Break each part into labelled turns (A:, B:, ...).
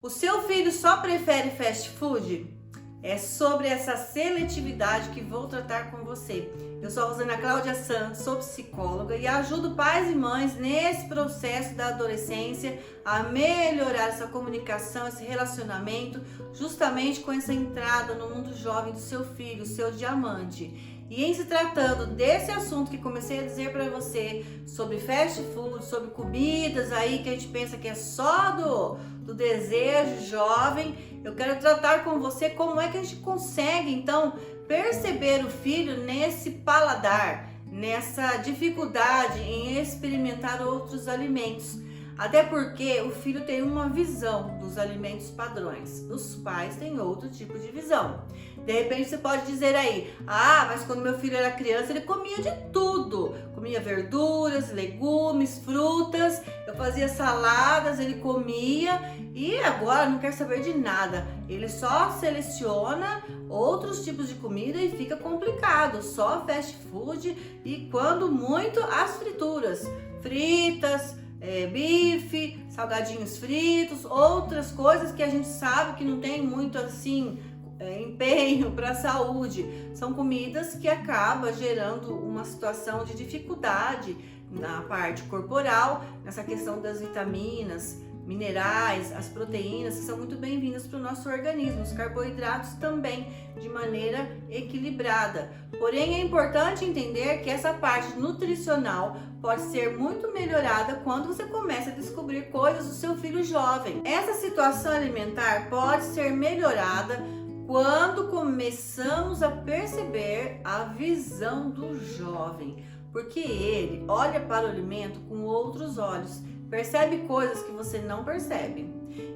A: O seu filho só prefere fast food? É sobre essa seletividade que vou tratar com você. Eu sou a Rosana Cláudia Santos, sou psicóloga e ajudo pais e mães nesse processo da adolescência a melhorar essa comunicação, esse relacionamento, justamente com essa entrada no mundo jovem do seu filho, seu diamante. E em se tratando desse assunto que comecei a dizer para você, sobre fast food, sobre comidas aí que a gente pensa que é só do desejo jovem, eu quero tratar com você como é que a gente consegue então perceber o filho nesse paladar, nessa dificuldade em experimentar outros alimentos. Até porque o filho tem uma visão dos alimentos padrões, os pais têm outro tipo de visão. De repente você pode dizer aí, mas quando meu filho era criança ele comia de tudo, comia verduras, legumes, frutas, eu fazia saladas, ele comia e agora não quer saber de nada, ele só seleciona outros tipos de comida e fica complicado, só fast food e quando muito as frituras, fritas, bife, salgadinhos fritos, outras coisas que a gente sabe que não tem muito assim empenho para a saúde. São comidas que acabam gerando uma situação de dificuldade na parte corporal, nessa questão das vitaminas, minerais, as proteínas que são muito bem-vindas para o nosso organismo, os carboidratos também de maneira equilibrada. Porém, é importante entender que essa parte nutricional pode ser muito melhorada quando você começa a descobrir coisas do seu filho jovem. Essa situação alimentar pode ser melhorada quando começamos a perceber a visão do jovem, porque ele olha para o alimento com outros olhos, percebe coisas que você não percebe.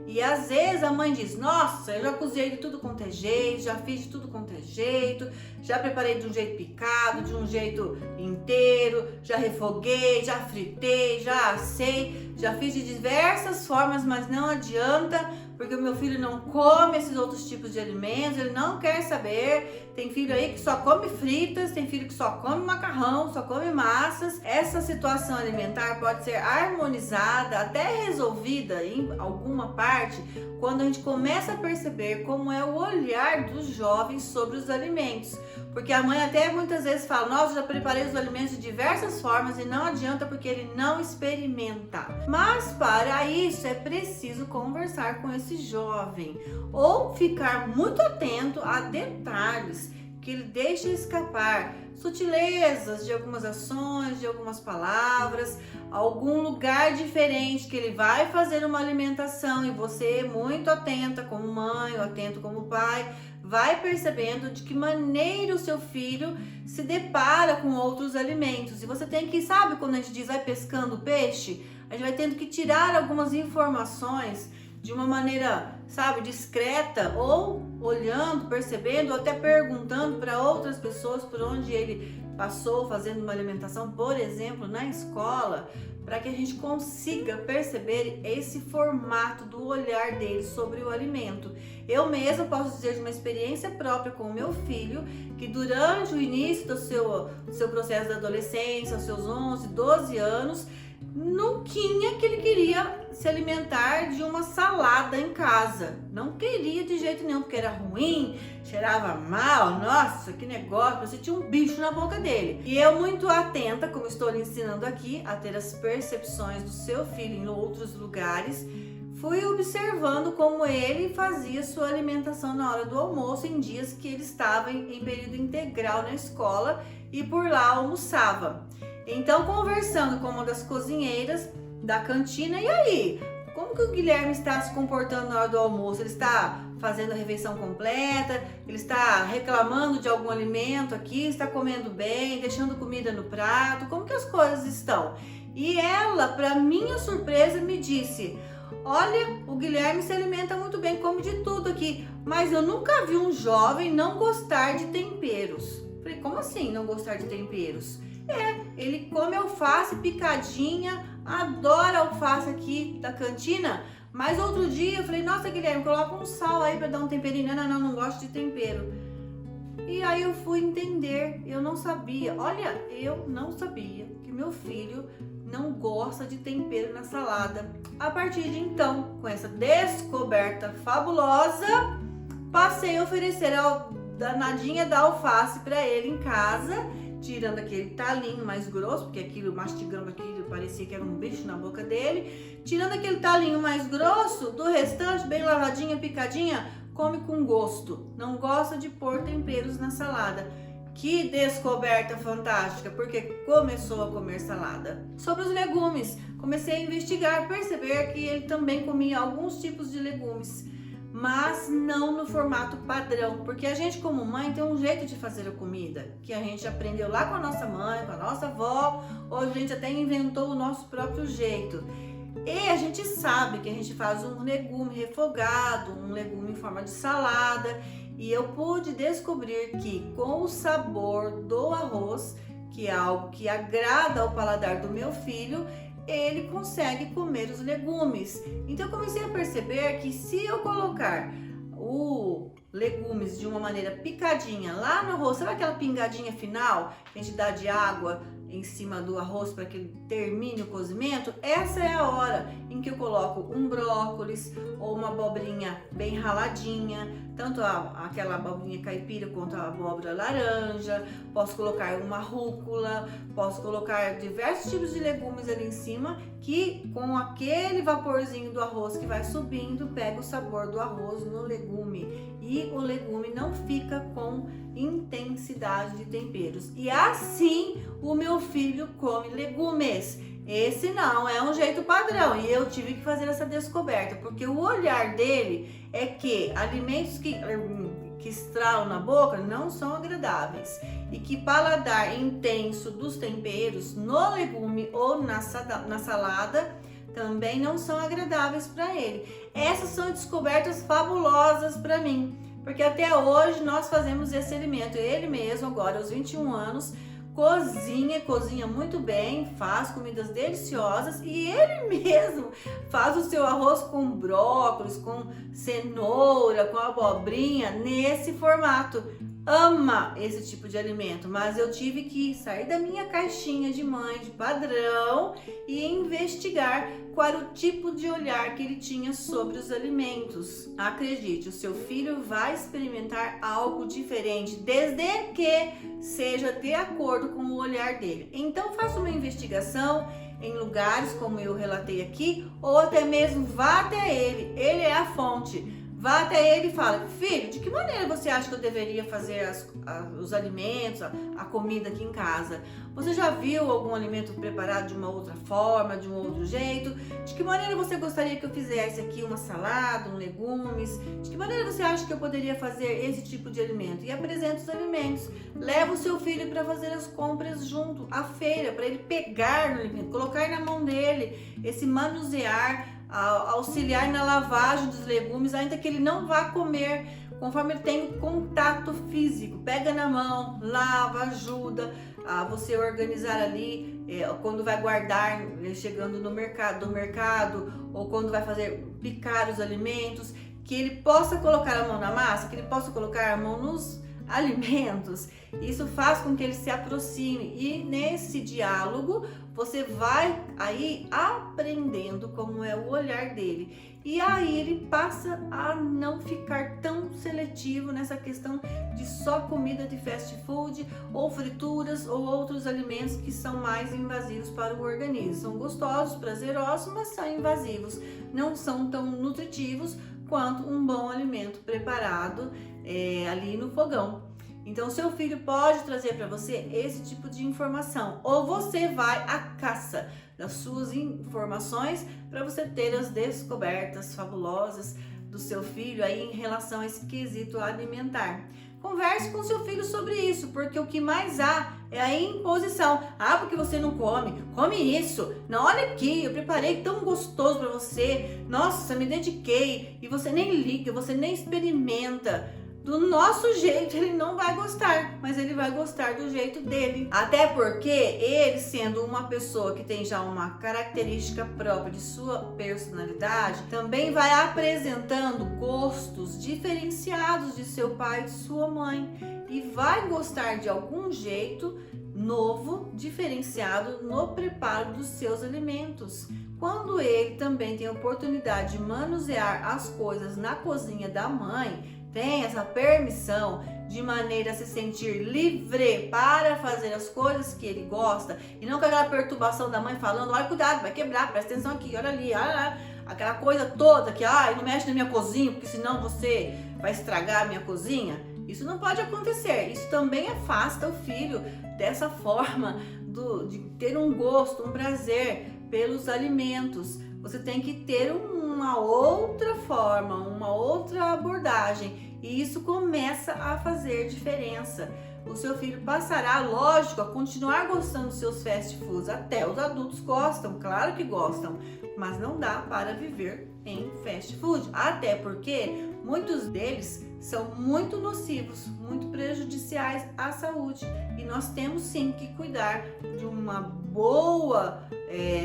A: E às vezes a mãe diz, nossa, eu já cozinhei de tudo quanto é jeito, já fiz de tudo quanto é jeito, já preparei de um jeito picado, de um jeito inteiro, já refoguei, já fritei, já assei, já fiz de diversas formas, mas não adianta, porque o meu filho não come esses outros tipos de alimentos, ele não quer saber. Tem filho aí que só come fritas, tem filho que só come macarrão, só come massas. Essa situação alimentar pode ser harmonizada, até resolvida em alguma parte, quando a gente começa a perceber como é o olhar dos jovens sobre os alimentos. Porque a mãe até muitas vezes fala, nossa, já preparei os alimentos de diversas formas e não adianta porque ele não experimenta. Mas para isso é preciso conversar com esse jovem ou ficar muito atento a detalhes que ele deixa escapar, sutilezas de algumas ações, de algumas palavras, algum lugar diferente que ele vai fazer uma alimentação e você muito atenta como mãe ou atento como pai, vai percebendo de que maneira o seu filho se depara com outros alimentos. E você tem que, sabe quando a gente diz vai pescando peixe? A gente vai tendo que tirar algumas informações de uma maneira, sabe, discreta, ou olhando, percebendo, ou até perguntando para outras pessoas por onde ele passou fazendo uma alimentação, por exemplo, na escola, para que a gente consiga perceber esse formato do olhar dele sobre o alimento. Eu mesma posso dizer de uma experiência própria com o meu filho, que durante o início do seu processo da adolescência, aos seus 11, 12 anos, nunca que ele queria se alimentar de uma salada em casa. Não queria de jeito nenhum, porque era ruim, cheirava mal, nossa, que negócio, você tinha um bicho na boca dele. E eu muito atenta, como estou lhe ensinando aqui, a ter as percepções do seu filho em outros lugares, fui observando como ele fazia sua alimentação na hora do almoço, em dias que ele estava em período integral na escola e por lá almoçava. Então, conversando com uma das cozinheiras da cantina, e aí, como que o Guilherme está se comportando na hora do almoço? Ele está fazendo a refeição completa? Ele está reclamando de algum alimento aqui? Está comendo bem? Deixando comida no prato? Como que as coisas estão? E ela, para minha surpresa, me disse, olha, o Guilherme se alimenta muito bem, come de tudo aqui, mas eu nunca vi um jovem não gostar de temperos. Falei, como assim não gostar de temperos? Ele come alface picadinha, adora alface aqui da cantina, mas outro dia eu falei, nossa Guilherme, coloca um sal aí para dar um temperinho. Não gosto de tempero. E aí eu fui entender, eu não sabia que meu filho não gosta de tempero na salada. A partir de então, com essa descoberta fabulosa, passei a oferecer a danadinha da alface para ele em casa, tirando aquele talinho mais grosso, porque aquilo, mastigando aquilo, parecia que era um bicho na boca dele. Tirando aquele talinho mais grosso, do restante, bem lavadinha, picadinha, come com gosto. Não gosta de pôr temperos na salada. Que descoberta fantástica, porque começou a comer salada. Sobre os legumes, comecei a investigar, perceber que ele também comia alguns tipos de legumes, mas não no formato padrão, porque a gente como mãe tem um jeito de fazer a comida, que a gente aprendeu lá com a nossa mãe, com a nossa avó, ou a gente até inventou o nosso próprio jeito. E a gente sabe que a gente faz um legume refogado, um legume em forma de salada, e eu pude descobrir que com o sabor do arroz, que é algo que agrada ao paladar do meu filho, ele consegue comer os legumes. Então eu comecei a perceber que se eu colocar o legumes de uma maneira picadinha lá no arroz, sabe aquela pingadinha final que a gente dá de água em cima do arroz para que ele termine o cozimento? Essa é a hora em que eu coloco um brócolis ou uma abobrinha bem raladinha, tanto aquela abobrinha caipira quanto a abóbora laranja. Posso colocar uma rúcula, posso colocar diversos tipos de legumes ali em cima, que com aquele vaporzinho do arroz que vai subindo, pega o sabor do arroz no legume, e o legume não fica com intensidade de temperos. E assim o meu filho come legumes. Esse não é um jeito padrão, e eu tive que fazer essa descoberta, porque o olhar dele é que alimentos que estralam na boca não são agradáveis, e que paladar intenso dos temperos no legume ou na salada também não são agradáveis para ele. Essas são descobertas fabulosas para mim, porque até hoje nós fazemos esse alimento. Ele mesmo, agora aos 21 anos, cozinha muito bem, faz comidas deliciosas, e ele mesmo faz o seu arroz com brócolis, com cenoura, com abobrinha, nesse formato. Ama esse tipo de alimento, mas eu tive que sair da minha caixinha de mãe, de padrão, e investigar qual era o tipo de olhar que ele tinha sobre os alimentos. Acredite, o seu filho vai experimentar algo diferente, desde que seja de acordo com o olhar dele. Então faça uma investigação em lugares como eu relatei aqui, ou até mesmo vá até ele é a fonte. Vá até ele e fala: filho, de que maneira você acha que eu deveria fazer os alimentos, a comida aqui em casa? Você já viu algum alimento preparado de uma outra forma, de um outro jeito? De que maneira você gostaria que eu fizesse aqui uma salada, legumes? De que maneira você acha que eu poderia fazer esse tipo de alimento? E apresenta os alimentos. Leva o seu filho para fazer as compras junto à feira, para ele pegar no alimento, colocar na mão dele, esse manusear, auxiliar na lavagem dos legumes, ainda que ele não vá comer, conforme ele tem o contato físico. Pega na mão, lava, ajuda a você organizar ali, quando vai guardar, chegando no mercado, ou quando vai picar os alimentos, que ele possa colocar a mão na massa, que ele possa colocar a mão nos alimentos. Isso faz com que ele se aproxime, e nesse diálogo você vai aí aprendendo como é o olhar dele, e aí ele passa a não ficar tão seletivo nessa questão de só comida de fast food ou frituras ou outros alimentos que são mais invasivos para o organismo. São gostosos, prazerosos, mas são invasivos, não são tão nutritivos quanto um bom alimento preparado ali no fogão. Então, seu filho pode trazer para você esse tipo de informação, ou você vai à caça das suas informações para você ter as descobertas fabulosas do seu filho aí em relação a esse quesito alimentar. Converse com seu filho sobre isso, porque o que mais há é a imposição. Ah, porque você não come isso. Não, olha aqui, eu preparei tão gostoso para você. Nossa, me dediquei, e você nem liga, você nem experimenta. Do nosso jeito ele não vai gostar, mas ele vai gostar do jeito dele. Até porque ele, sendo uma pessoa que tem já uma característica própria de sua personalidade, também vai apresentando gostos diferenciados de seu pai e de sua mãe, e vai gostar de algum jeito novo, diferenciado no preparo dos seus alimentos. Quando ele também tem a oportunidade de manusear as coisas na cozinha da mãe, tem essa permissão de maneira a se sentir livre para fazer as coisas que ele gosta e não com aquela perturbação da mãe falando, olha, cuidado, vai quebrar, presta atenção aqui, olha ali, olha lá, aquela coisa toda que, não mexe na minha cozinha, porque senão você vai estragar a minha cozinha. Isso não pode acontecer. Isso também afasta o filho dessa forma de ter um gosto, um prazer pelos alimentos. Você tem que ter uma outra forma, uma outra abordagem, e isso começa a fazer diferença. O seu filho passará, lógico, a continuar gostando dos seus fast foods. Até os adultos gostam, claro que gostam, mas não dá para viver em fast food, até porque muitos deles são muito nocivos, muito prejudiciais à saúde, e nós temos sim que cuidar de uma boa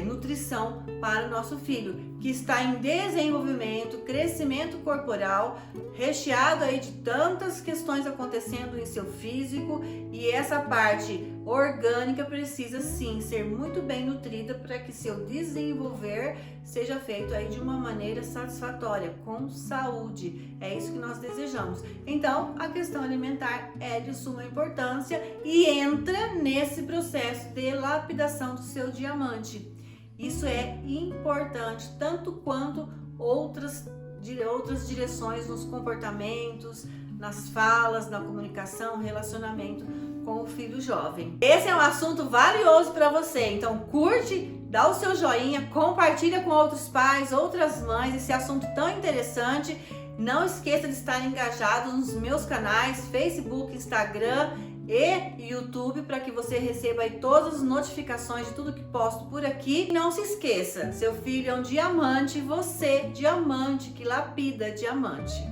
A: nutrição para o nosso filho, que está em desenvolvimento, crescimento corporal, recheado aí de tantas questões acontecendo em seu físico, e essa parte orgânica precisa sim ser muito bem nutrida para que seu desenvolver seja feito aí de uma maneira satisfatória, com saúde. É isso que nós desejamos. Então, a questão alimentar é de suma importância e entra nesse processo de lapidação do seu diamante. Isso é importante, tanto quanto outras direções nos comportamentos, nas falas, na comunicação, relacionamento com o filho jovem. Esse é um assunto valioso para você, então curte, dá o seu joinha, compartilha com outros pais, outras mães, esse assunto tão interessante. Não esqueça de estar engajado nos meus canais, Facebook, Instagram e YouTube, para que você receba aí todas as notificações de tudo que posto por aqui. E não se esqueça, seu filho é um diamante, você, diamante, que lapida diamante.